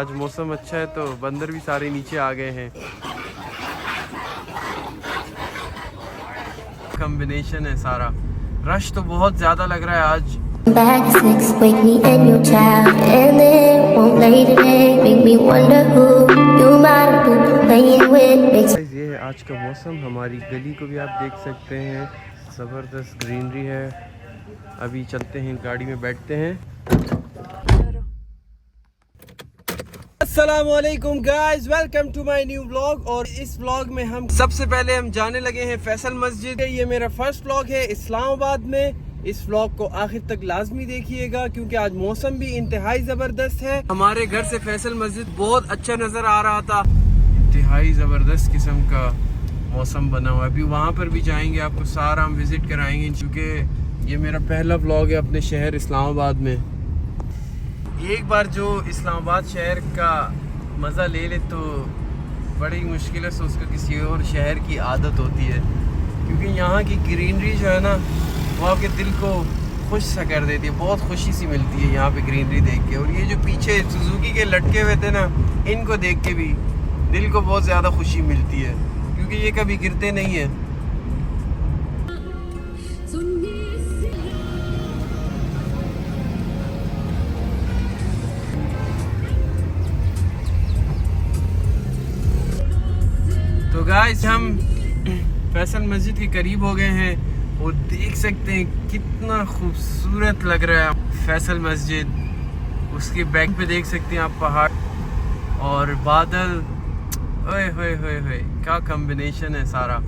आज मौसम अच्छा है तो बंदर भी सारे नीचे आ गए हैं। कॉम्बिनेशन है सारा। रश तो बहुत ज्यादा लग रहा है आज। Back six, wake me and your child, and then won't lay today. Make me wonder who you might have been playing with. Makes Guys, ये है आज का मौसम। हमारी गली को भी आप देख सकते हैं, ज़बरदस्त ग्रीनरी है। अभी चलते हैं, गाड़ी में बैठते हैं। अस्सलामुअलैकुम guys, welcome to my new vlog. और इस व्लॉग में हम सबसे पहले जाने लगे हैं फैसल मस्जिद। ये मेरा फर्स्ट व्लॉग है इस्लामाबाद में। इस व्लॉग को आखिर तक लाजमी देखिएगा क्योंकि आज मौसम भी इंतहाई ज़बरदस्त है। हमारे घर से फैसल मस्जिद बहुत अच्छा नज़र आ रहा था। इंतहाई ज़बरदस्त किस्म का मौसम बना हुआ है। अभी वहाँ पर भी जाएंगे, आपको सारा हम विज़िट कराएंगे क्योंकि ये मेरा पहला व्लॉग है अपने शहर इस्लामाबाद में। एक बार जो इस्लामाबाद शहर का मज़ा ले ले तो बड़ी मुश्किल से उसको किसी और शहर की आदत होती है, क्योंकि यहाँ की ग्रीनरी जो है ना वो आपके दिल को खुश सा कर देती है। बहुत खुशी सी मिलती है यहाँ पे ग्रीनरी देख के। और ये जो पीछे सुजुकी के लटके हुए थे ना, इनको देख के भी दिल को बहुत ज़्यादा खुशी मिलती है क्योंकि ये कभी गिरते नहीं है। तो गाइस, हम फैसल मस्जिद के करीब हो गए हैं और देख सकते हैं कितना खूबसूरत लग रहा है फैसल मस्जिद। उसके बैक पे देख सकते हैं आप पहाड़ और बादल। ओए होए होए होए, क्या कॉम्बिनेशन है सारा।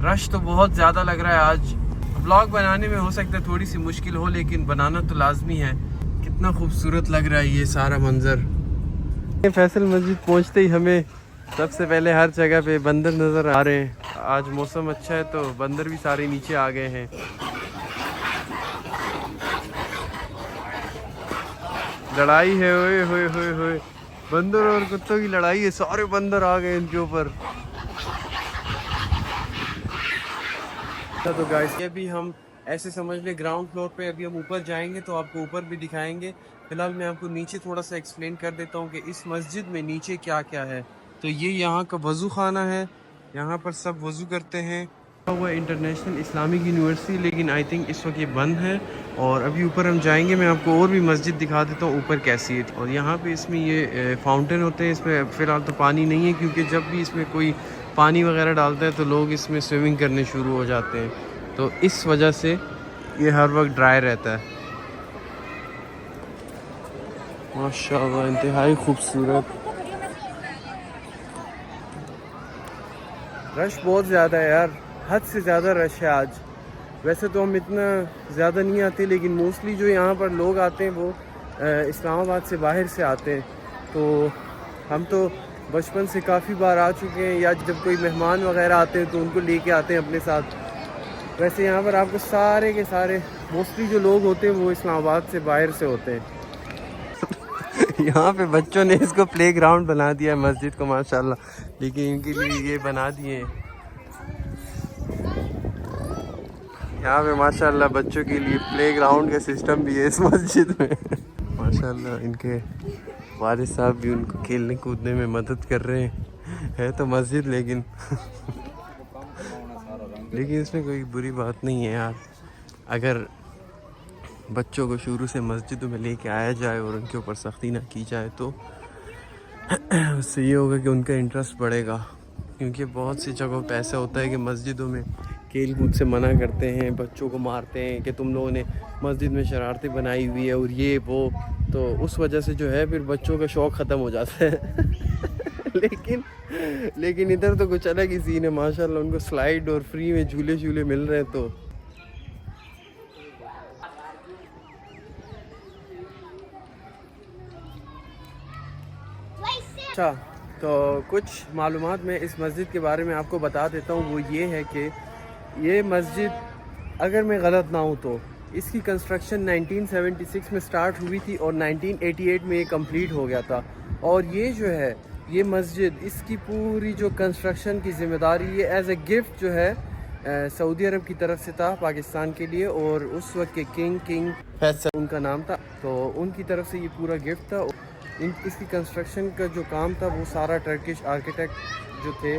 रश तो बहुत ज़्यादा लग रहा है आज। व्लॉग बनाने में हो सकता है थोड़ी सी मुश्किल हो, लेकिन बनाना तो लाजमी है। कितना खूबसूरत लग रहा है ये सारा मंजर। फैसल मस्जिद पहुँचते ही हमें सबसे पहले हर जगह पे बंदर नज़र आ रहे हैं। आज मौसम अच्छा है तो बंदर भी सारे नीचे आ गए हैं। लड़ाई है, ओए होए होए होए, बंदर और कुत्तों की लड़ाई है। सारे बंदर आ गए इनके ऊपर। तो गाइस, ये भी हम ऐसे समझ ले ग्राउंड फ्लोर पे। अभी हम ऊपर जाएंगे तो आपको ऊपर भी दिखाएंगे। फिलहाल मैं आपको नीचे थोड़ा सा एक्सप्लेन कर देता हूँ कि इस मस्जिद में नीचे क्या क्या है। तो ये यहाँ का वज़ू खाना है, यहाँ पर सब वज़ू करते हैं। हुआ इंटरनेशनल इस्लामिक यूनिवर्सिटी, लेकिन आई थिंक इस वक्त ये बंद है। और अभी ऊपर हम जाएंगे, मैं आपको और भी मस्जिद दिखा देता हूँ ऊपर कैसी है। और यहाँ पे इसमें ये फाउंटेन होते हैं। इसमें फ़िलहाल तो पानी नहीं है क्योंकि जब भी इसमें कोई पानी वगैरह डालता है तो लोग इसमें स्विमिंग करने शुरू हो जाते हैं, तो इस वजह से ये हर वक्त ड्राई रहता है। माशाल्लाह, इंतहाई खूबसूरत। रश बहुत ज़्यादा है यार, हद से ज़्यादा रश है आज। वैसे तो हम इतना ज़्यादा नहीं आते, लेकिन मोस्टली जो यहाँ पर लोग आते हैं वो इस्लामाबाद से बाहर से आते हैं। तो हम तो बचपन से काफ़ी बार आ चुके हैं, या जब कोई मेहमान वगैरह आते हैं तो उनको लेके आते हैं अपने साथ। वैसे यहाँ पर आपको सारे के सारे मोस्टली जो लोग होते हैं वो इस्लामाबाद से बाहर से होते हैं। यहाँ पे बच्चों ने इसको प्लेग्राउंड बना दिया है मस्जिद को, माशाल्लाह। लेकिन इनके लिए ये बना दिए यहाँ पे माशाल्लाह, बच्चों के लिए प्लेग्राउंड का सिस्टम भी है इस मस्जिद में। माशाल्लाह, इनके वालिद साहब भी उनको खेलने कूदने में मदद कर रहे हैं। है तो मस्जिद लेकिन लेकिन इसमें कोई बुरी बात नहीं है यार। अगर बच्चों को शुरू से मस्जिदों में लेके आया जाए और उनके ऊपर सख्ती ना की जाए तो उससे ये होगा कि उनका इंटरेस्ट बढ़ेगा। क्योंकि बहुत सी जगहों पे ऐसा होता है कि मस्जिदों में खेल कूद से मना करते हैं, बच्चों को मारते हैं कि तुम लोगों ने मस्जिद में शरारतें बनाई हुई है और ये वो। तो उस वजह से जो है फिर बच्चों का शौक़ ख़त्म हो जाता है। लेकिन इधर तो कुछ अलग ही सीन है माशाल्लाह। उनको स्लाइड और फ्री में झूले झूले मिल रहे हैं। तो अच्छा, तो कुछ मालूमात मैं इस मस्जिद के बारे में आपको बता देता हूँ। वो ये है कि ये मस्जिद, अगर मैं गलत ना हूँ तो इसकी कंस्ट्रक्शन 1976 में स्टार्ट हुई थी और 1988 में ये कंप्लीट हो गया था। और ये जो है ये मस्जिद, इसकी पूरी जो कंस्ट्रक्शन की ज़िम्मेदारी ये एज ए गिफ्ट जो है सऊदी अरब की तरफ से था पाकिस्तान के लिए। और उस वक्त के किंग फैसल उनका नाम था, तो उनकी तरफ से ये पूरा गिफ्ट था। इसकी कंस्ट्रक्शन का जो काम था वो सारा टर्किश आर्किटेक्ट जो थे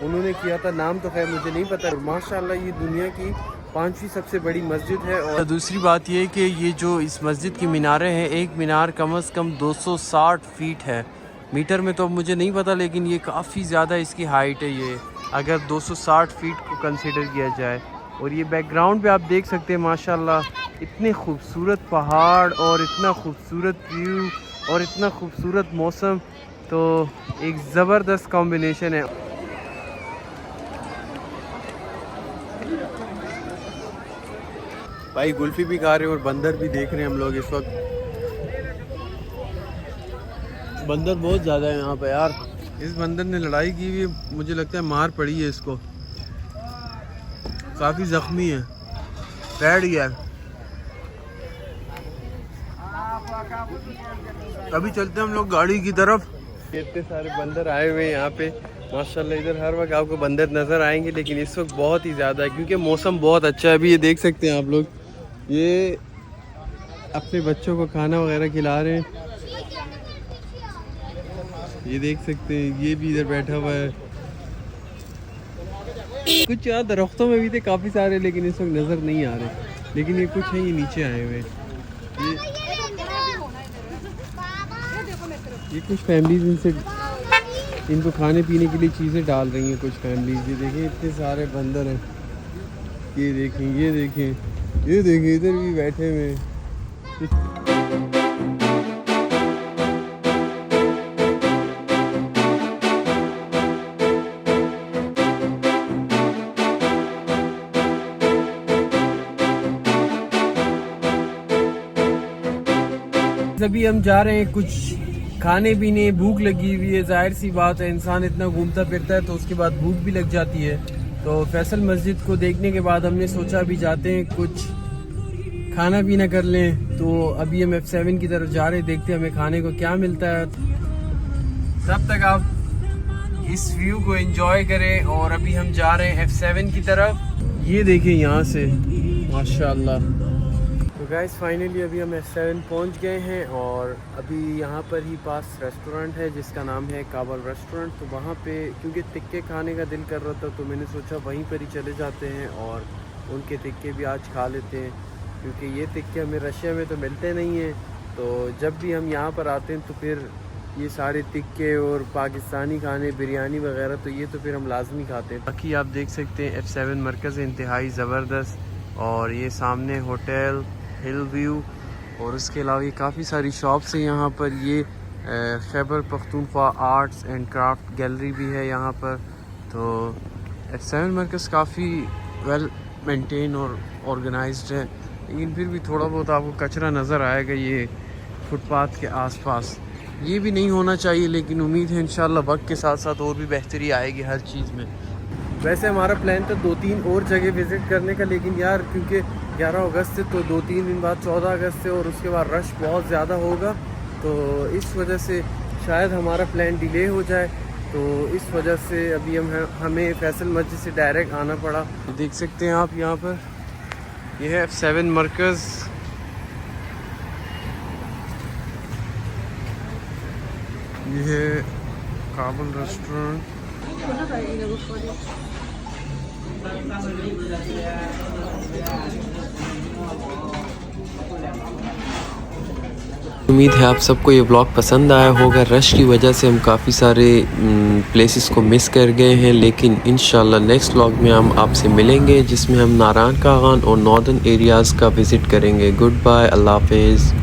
उन्होंने किया था। नाम तो खैर मुझे नहीं पता। माशाल्लाह ये दुनिया की 5वीं सबसे बड़ी मस्जिद है। और दूसरी बात ये कि ये जो इस मस्जिद की मीनारें हैं, एक मीनार कम से कम 260 फीट है। मीटर में तो मुझे नहीं पता, लेकिन ये काफ़ी ज़्यादा इसकी हाइट है ये, अगर 260 फीट को कंसिडर किया जाए। और ये बैकग्राउंड पे आप देख सकते हैं माशाल्लाह इतने खूबसूरत पहाड़ और इतना खूबसूरत व्यू और इतना खूबसूरत मौसम, तो एक ज़बरदस्त कॉम्बिनेशन है। भाई कुल्फ़ी भी खा रहे हैं और बंदर भी देख रहे हैं हम लोग इस वक्त। बंदर बहुत ज़्यादा है यहाँ पे यार। इस बंदर ने लड़ाई की हुई, मुझे लगता है मार पड़ी है इसको, काफ़ी ज़ख्मी है, बैठ गया है। अभी चलते हैं हम लोग गाड़ी की तरफ। इतने सारे बंदर आए हुए हैं यहाँ पे माशाल्लाह। इधर हर वक्त आपको बंदर नज़र आएंगे, लेकिन इस वक्त बहुत ही ज़्यादा है क्योंकि मौसम बहुत अच्छा है। अभी ये देख सकते हैं आप लोग, ये अपने बच्चों को खाना वगैरह खिला रहे हैं। ये देख सकते हैं, ये भी इधर बैठा हुआ है। कुछ यहाँ दरख्तों में भी थे काफ़ी सारे, लेकिन इस वक्त नज़र नहीं आ रहे। लेकिन ये कुछ है, ये नीचे आए हुए हैं। ये कुछ फैमिलीज इनको खाने पीने के लिए चीज़ें डाल रही हैं कुछ फैमिलीज। ये देखें इतने सारे बंदर हैं। ये देखें, ये देखें, ये देखें, इधर भी बैठे हुए हैं। अभी हम जा रहे हैं कुछ खाने पीने, भूख लगी हुई है, जाहिर सी बात है, इंसान इतना घूमता फिरता है तो उसके बाद भूख भी लग जाती है। तो फैसल मस्जिद को देखने के बाद हमने सोचा अभी जाते हैं कुछ खाना पीना कर लें। तो अभी हम F7 की तरफ जा रहे हैं, देखते हैं हमें खाने को क्या मिलता है। तब तक आप इस व्यू को एंजॉय करें। और अभी हम जा रहे हैं F7 की तरफ। ये देखें यहाँ से माशाल्लाह। तो गाइस फाइनली अभी हम F7 पहुंच गए हैं और अभी यहाँ पर ही पास रेस्टोरेंट है जिसका नाम है काबल रेस्टोरेंट। तो वहाँ पे क्योंकि टिक्के खाने का दिल कर रहा था तो मैंने सोचा वहीं पर ही चले जाते हैं और उनके टिक्के भी आज खा लेते हैं, क्योंकि ये टिक्के हमें रशिया में तो मिलते नहीं हैं। तो जब भी हम यहाँ पर आते हैं तो फिर ये सारे टिक्के और पाकिस्तानी खाने, बिरयानी वगैरह, तो ये तो फिर हम लाजमी खाते हैं। बाकी आप देख सकते हैं F7 मरकज़ इंतहाई ज़बरदस्त। और ये सामने होटल हिल व्यू और उसके अलावा ये काफ़ी सारी शॉप्स हैं यहाँ पर। ये Khyber Pakhtunkhwa arts and craft gallery भी है यहाँ पर। तो F7 मरकज़ काफ़ी वेल मेंटेन और ऑर्गेनाइज्ड है, लेकिन फिर भी थोड़ा बहुत आपको कचरा नज़र आएगा ये फुटपाथ के आसपास। ये भी नहीं होना चाहिए, लेकिन उम्मीद है इंशाल्लाह वक्त के साथ साथ और भी बेहतरी आएगी हर चीज़ में। वैसे हमारा प्लान था 2-3 और जगह विज़िट करने का, लेकिन यार क्योंकि 11 अगस्त से तो 2-3 दिन बाद 14 अगस्त से और उसके बाद रश बहुत ज़्यादा होगा, तो इस वजह से शायद हमारा प्लान डिले हो जाए। तो इस वजह से अभी हमें फैसल मस्जिद से डायरेक्ट आना पड़ा। देख सकते हैं आप यहाँ पर, यह है F7 मरकज़। यह है काबल रेस्टोरेंट। उम्मीद है आप सबको ये व्लॉग पसंद आया होगा। रश की वजह से हम काफ़ी सारे प्लेसेस को मिस कर गए हैं, लेकिन इंशाल्लाह नेक्स्ट व्लॉग में हम आपसे मिलेंगे जिसमें हम नारायण कागान और नॉर्दर्न एरियाज़ का विज़िट करेंगे। गुड बाय, अल्लाह हाफिज़।